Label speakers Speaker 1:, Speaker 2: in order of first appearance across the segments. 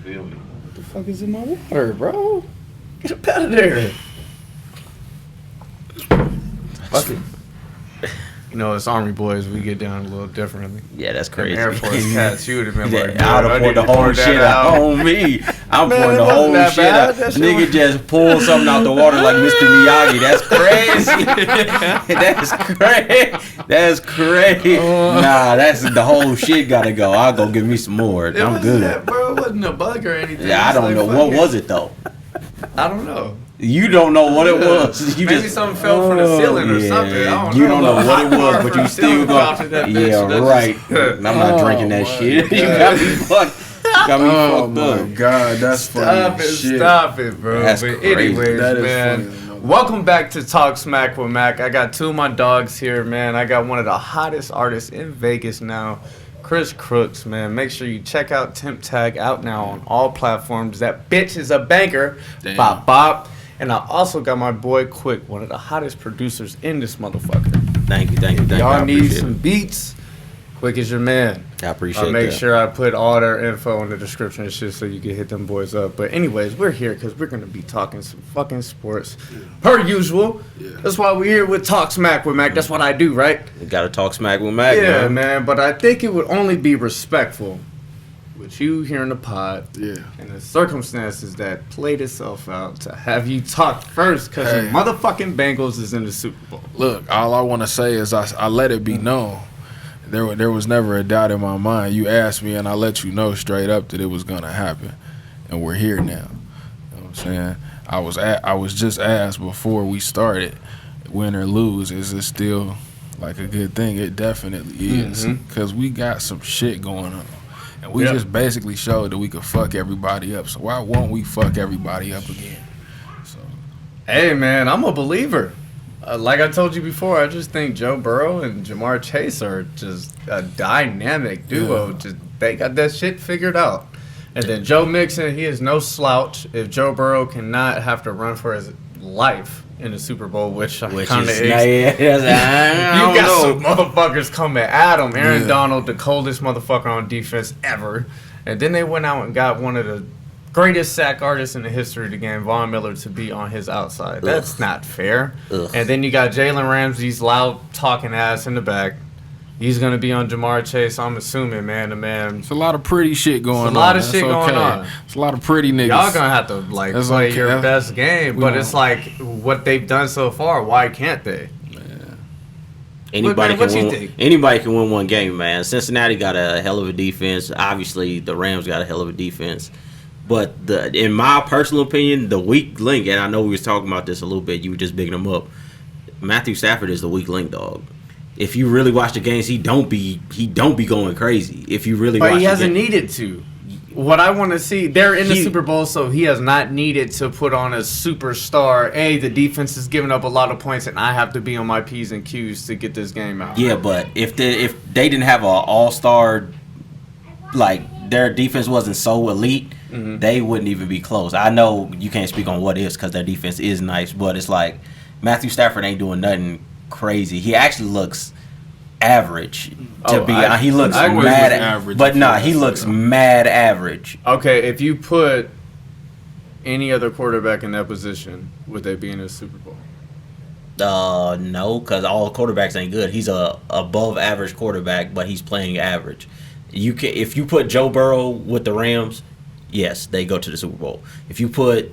Speaker 1: feel me?
Speaker 2: What the fuck is in my water, bro? Get up out of there. Fuck it. You know, as Army boys, we get down a little differently.
Speaker 3: Yeah, that's crazy.
Speaker 2: Air Force cats, you would have been like,
Speaker 3: I'd have poured the whole shit out on me. I'm pouring the whole shit out. Nigga just pulled something out the water like Mr. Miyagi. That's crazy. That's crazy. Nah, that's the whole shit gotta go. I'll go get me some more. I'm good.
Speaker 2: That, bro, it wasn't a bug or anything.
Speaker 3: Yeah, I don't know. What was it though?
Speaker 2: I don't know.
Speaker 3: You don't know what it was. You
Speaker 2: Maybe
Speaker 3: just,
Speaker 2: something fell from the ceiling or something. I
Speaker 3: don't know what it was, but you still go. Yeah, right. I'm not drinking that shit. You got me fucked. Got me fucked up.
Speaker 4: Oh my god, that's funny.
Speaker 2: Stop it, bro.
Speaker 3: That's
Speaker 2: but
Speaker 3: crazy.
Speaker 2: anyways,
Speaker 4: That is
Speaker 2: man.
Speaker 4: funny.
Speaker 2: Welcome back to Talk Smack with Mac. I got two of my dogs here, man. I got one of the hottest artists in Vegas now, Crooks, man. Make sure you check out Temp Tag, out now on all platforms. That bitch is a banker. Bop, bop. And I also got my boy Quixk, one of the hottest producers in this motherfucker.
Speaker 3: Thank you.
Speaker 2: Y'all need some beats? Quixk is your man.
Speaker 3: I appreciate
Speaker 2: I'll make
Speaker 3: that.
Speaker 2: sure I put all their info in the description and shit so you can hit them boys up. But anyways, we're here because we're going to be talking some fucking sports. Per usual. Yeah. That's why we're here with Talk Smack with Mac. That's what I do, right?
Speaker 3: You gotta talk smack with Mac,
Speaker 2: Yeah, man. But I think it would only be respectful with you here in the pod and the circumstances that played itself out to have you talk first because the motherfucking Bengals is in the Super Bowl.
Speaker 4: Look, all I want to say is I let it be known. There was never a doubt in my mind. You asked me, and I let you know straight up that it was gonna happen, and we're here now. You know what I'm saying? I was just asked before we started, win or lose, is it still like a good thing? It definitely is, because we got some shit going on, and we just basically showed that we could fuck everybody up. So why won't we fuck everybody up again? So,
Speaker 2: hey, man, I'm a believer. Like I told you before, I just think Joe Burrow and Jamar Chase are just a dynamic duo.
Speaker 4: Yeah.
Speaker 2: Just they got that shit figured out. And then Joe Mixon, he is no slouch. If Joe Burrow cannot have to run for his life in the Super Bowl, which kind of is. You got some motherfuckers coming at him. Aaron Donald, the coldest motherfucker on defense ever. And then they went out and got one of the greatest sack artists in the history of the game, Von Miller, to be on his outside. That's not fair. And then you got Jalen Ramsey's loud talking ass in the back. He's going to be on Jamar Chase, I'm assuming, man to man.
Speaker 4: it's a lot of pretty shit going on.
Speaker 2: It's a lot of shit going on.
Speaker 4: It's a lot of pretty niggas.
Speaker 2: Y'all going to have to play your best game. But it's like what they've done so far, why can't they?
Speaker 3: Anybody can win one game, man. Cincinnati got a hell of a defense. Obviously, the Rams got a hell of a defense. But in my personal opinion, the weak link, and I know we was talking about this a little bit, you were just bigging him up. Matthew Stafford is the weak link, dog. If you really watch the games, he don't be going crazy. If you really watch,
Speaker 2: but he hasn't needed to. What I want to see, they're in the Super Bowl, so he has not needed to put on a superstar. Hey, the defense is giving up a lot of points, and I have to be on my P's and Q's to get this game out.
Speaker 3: Yeah, but if they didn't have an all-star, like their defense wasn't so elite, they wouldn't even be close. I know you can't speak on what is because their defense is nice, but it's like Matthew Stafford ain't doing nothing crazy. He actually looks average he looks mad average, but he looks mad average.
Speaker 2: Okay, if you put any other quarterback in that position, would they be in a Super Bowl?
Speaker 3: No, because all quarterbacks ain't good. He's a above average quarterback, but he's playing average. If you put Joe Burrow with the Rams, yes, they go to the Super Bowl. If you put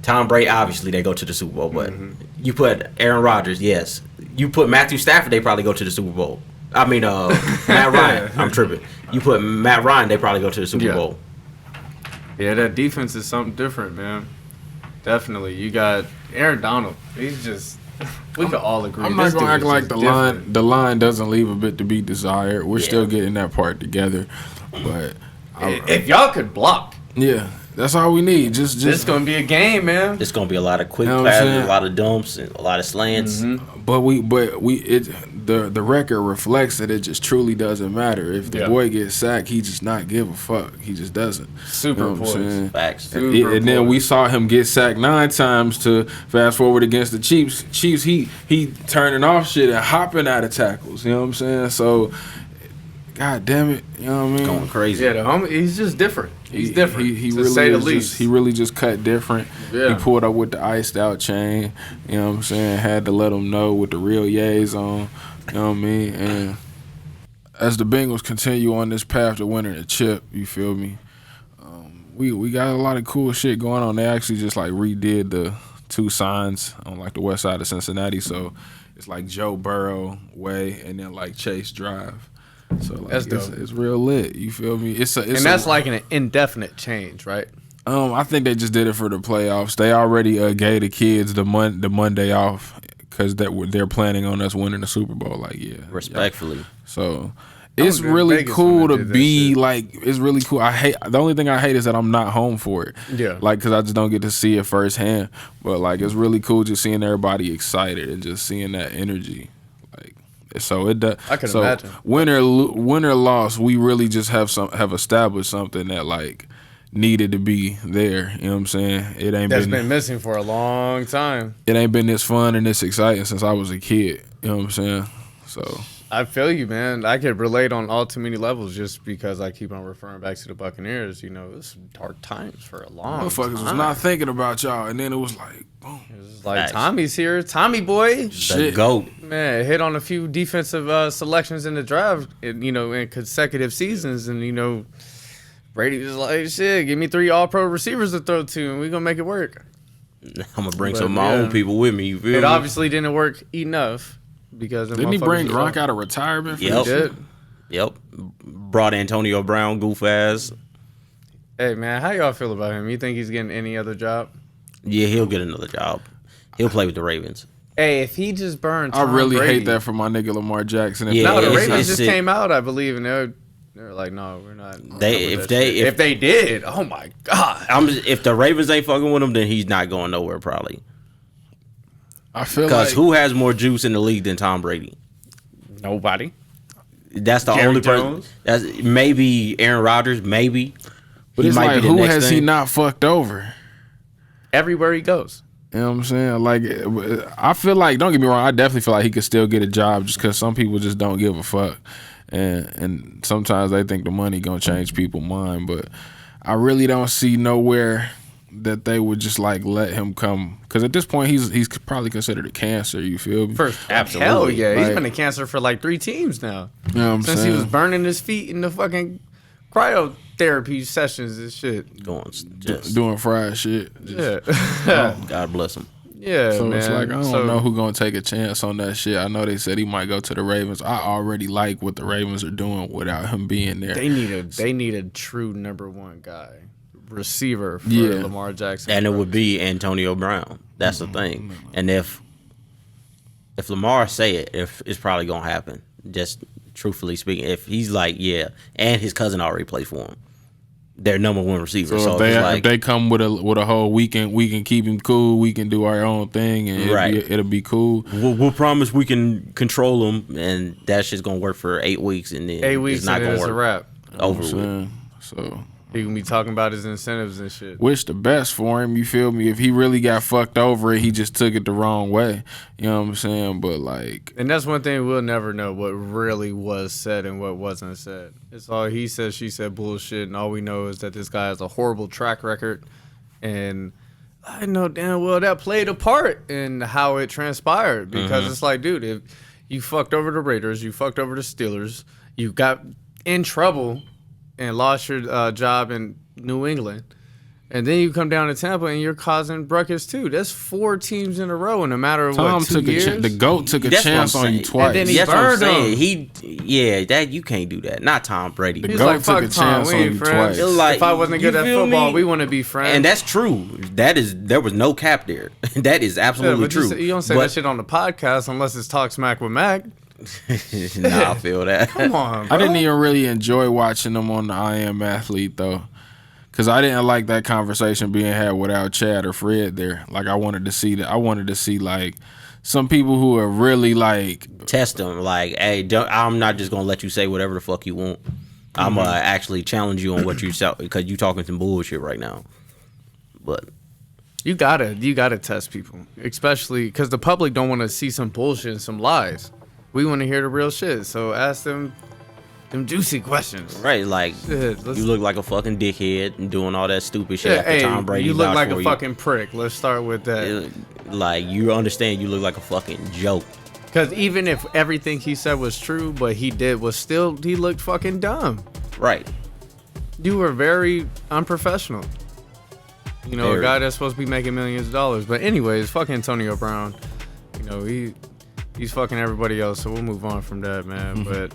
Speaker 3: Tom Brady, obviously they go to the Super Bowl, but you put Aaron Rodgers, yes. You put Matthew Stafford, they probably go to the Super Bowl. I mean, Matt Ryan. I'm tripping. You put Matt Ryan, they probably go to the Super Bowl.
Speaker 2: Yeah, that defense is something different, man. Definitely. You got Aaron Donald. He's just... We could all agree.
Speaker 4: I'm not going to act like the line doesn't leave a bit to be desired. We're still getting that part together. But
Speaker 2: if y'all could block.
Speaker 4: Yeah. That's all we need. Just
Speaker 2: it's gonna be a game, man.
Speaker 3: It's gonna be a lot of quick passes, a lot of dumps, and a lot of slants.
Speaker 4: But the record reflects that it just truly doesn't matter. If the boy gets sacked, he just not give a fuck. He just doesn't.
Speaker 2: Super poised.
Speaker 3: Facts.
Speaker 4: And then we saw him get sacked 9 times to fast forward against the Chiefs. He turning off shit and hopping out of tackles. You know what I'm saying? So, God damn it, you know what I mean?
Speaker 3: Going crazy.
Speaker 2: Yeah, he's just different. He's different.
Speaker 4: He
Speaker 2: to
Speaker 4: really
Speaker 2: say the
Speaker 4: is
Speaker 2: least.
Speaker 4: just, he really just cut different.
Speaker 2: Yeah.
Speaker 4: He pulled up with the iced out chain. You know what I'm saying? Had to let him know with the real yays on. You know what I mean? And as the Bengals continue on this path to winning a chip, you feel me? We got a lot of cool shit going on. They actually just like redid the 2 signs on like the west side of Cincinnati. So it's like Joe Burrow Way and then like Chase Drive. So like
Speaker 2: that's dope.
Speaker 4: It's real lit. You feel me? It's
Speaker 2: and that's like an indefinite change, right?
Speaker 4: I think they just did it for the playoffs. They already gave the kids the Monday off because they're planning on us winning the Super Bowl. Like, yeah,
Speaker 3: respectfully.
Speaker 4: Yeah. So it's really cool to be like. It's really cool. The only thing I hate is that I'm not home for it.
Speaker 2: Yeah,
Speaker 4: like because I just don't get to see it firsthand. But like it's really cool just seeing everybody excited and just seeing that energy. So it does.
Speaker 2: I can imagine.
Speaker 4: Win or loss, we really just have established something that like needed to be there. You know what I'm saying?
Speaker 2: That's been missing for a long time.
Speaker 4: It ain't been this fun and this exciting since I was a kid. You know what I'm saying? So
Speaker 2: I feel you, man. I could relate on all too many levels just because I keep on referring back to the Buccaneers. You know, it was dark times for a long time.
Speaker 4: Motherfuckers was not thinking about y'all, and then it was like, boom.
Speaker 2: It was like, Tommy's here. Tommy boy.
Speaker 3: The GOAT.
Speaker 2: Man, hit on a few defensive selections in the draft, in consecutive seasons. And, Brady was like, shit, give me 3 all-pro receivers to throw to, and we're going to make it work.
Speaker 3: I'm going to bring some of my own people with me. You feel
Speaker 2: it
Speaker 3: me?
Speaker 2: obviously didn't work enough. Because
Speaker 4: didn't he bring Gronk out of retirement?
Speaker 3: Yep. Brought Antonio Brown, goof ass.
Speaker 2: Hey, man, how y'all feel about him? You think he's getting any other job?
Speaker 3: Yeah, he'll get another job. He'll play with the Ravens.
Speaker 2: Hey, if he just burned
Speaker 4: Tom Brady.
Speaker 2: hate
Speaker 4: that for my nigga Lamar Jackson.
Speaker 2: The Ravens just came out, I believe, and they're like, no, we're not. If they did, oh my God.
Speaker 3: If the Ravens ain't fucking with him, then he's not going nowhere probably.
Speaker 4: I feel
Speaker 3: because who has more juice in the league than Tom Brady?
Speaker 2: Nobody.
Speaker 3: That's the only person. That's maybe Aaron Rodgers, maybe.
Speaker 4: But it's like, who has he not fucked over?
Speaker 2: Everywhere he goes.
Speaker 4: You know what I'm saying? Like, I feel like, don't get me wrong, I definitely feel like he could still get a job just because some people just don't give a fuck. And sometimes they think the money gonna change people's mind. But I really don't see nowhere that they would just like let him come, because at this point he's probably considered a cancer. You feel me?
Speaker 2: Absolutely. Hell yeah, he's been a cancer for like 3 teams now.
Speaker 4: You know what I'm
Speaker 2: saying?
Speaker 4: Since
Speaker 2: he was burning his feet in the fucking cryotherapy sessions and shit.
Speaker 4: Doing fried shit.
Speaker 3: God bless him.
Speaker 2: Yeah,
Speaker 4: so
Speaker 2: man.
Speaker 4: It's like I don't know who gonna take a chance on that shit. I know they said he might go to the Ravens. I already like what the Ravens are doing without him being there.
Speaker 2: They need a true number 1 guy. Receiver for Lamar Jackson,
Speaker 3: and it would be Antonio Brown. That's the thing. And if Lamar say it, it's probably gonna happen. Just truthfully speaking, if he's like, yeah, and his cousin already plays for him, their number 1 receiver. So
Speaker 4: if they come with a whole weekend, we can keep him cool. We can do our own thing, and it'll be cool.
Speaker 3: We'll promise we can control him, and that shit's gonna work for 8 weeks, and then
Speaker 2: 8 weeks,
Speaker 3: it's not gonna work.
Speaker 2: A wrap.
Speaker 3: Over with.
Speaker 4: So.
Speaker 2: He can be talking about his incentives and shit.
Speaker 4: Wish the best for him, you feel me? If he really got fucked over it, he just took it the wrong way. You know what I'm saying? But like...
Speaker 2: And that's one thing we'll never know, what really was said and what wasn't said. It's all he said, she said bullshit, and all we know is that this guy has a horrible track record. And I know damn well that played a part in how it transpired. Because it's like, dude, if you fucked over the Raiders, you fucked over the Steelers, you got in trouble and lost your job in New England, and then you come down to Tampa and you're causing ruckus too. That's 4 teams in a row in a matter of 2 years.
Speaker 4: The GOAT took a chance on you twice.
Speaker 2: And then he burned him.
Speaker 3: You can't do that. Not Tom Brady.
Speaker 4: The GOAT took a chance on you twice.
Speaker 2: Like, if I wasn't good at football, we wouldn't be friends.
Speaker 3: And that's true. There was no cap there. That is absolutely true.
Speaker 2: You don't say that shit on the podcast unless it's Talk Smack with Mac.
Speaker 3: Nah, I feel that.
Speaker 2: Come on, bro.
Speaker 4: I didn't even really enjoy watching them on the I Am Athlete though, because I didn't like that conversation being had without Chad or Fred there. Like I wanted to see that. I wanted to see like some people who are really like
Speaker 3: test them. Like, hey, I'm not just gonna let you say whatever the fuck you want. I'm gonna actually challenge you on what you say, because you talking some bullshit right now. But
Speaker 2: you gotta test people, especially because the public don't want to see some bullshit and some lies. We want to hear the real shit. So ask them Them juicy questions.
Speaker 3: Right, like,
Speaker 2: Shit,
Speaker 3: you look like a fucking dickhead and doing all that stupid shit after Tom Brady.
Speaker 2: You look like a
Speaker 3: you.
Speaker 2: fucking prick. Let's start with that.
Speaker 3: Like, you understand you look like a fucking joke.
Speaker 2: Because even if everything he said was true, but he did was still, he looked fucking dumb.
Speaker 3: Right.
Speaker 2: You were very unprofessional. You know,
Speaker 3: Very.
Speaker 2: a guy that's supposed to be making millions of dollars. But anyways, fuck Antonio Brown. You know, he's fucking everybody else, so we'll move on from that, man. But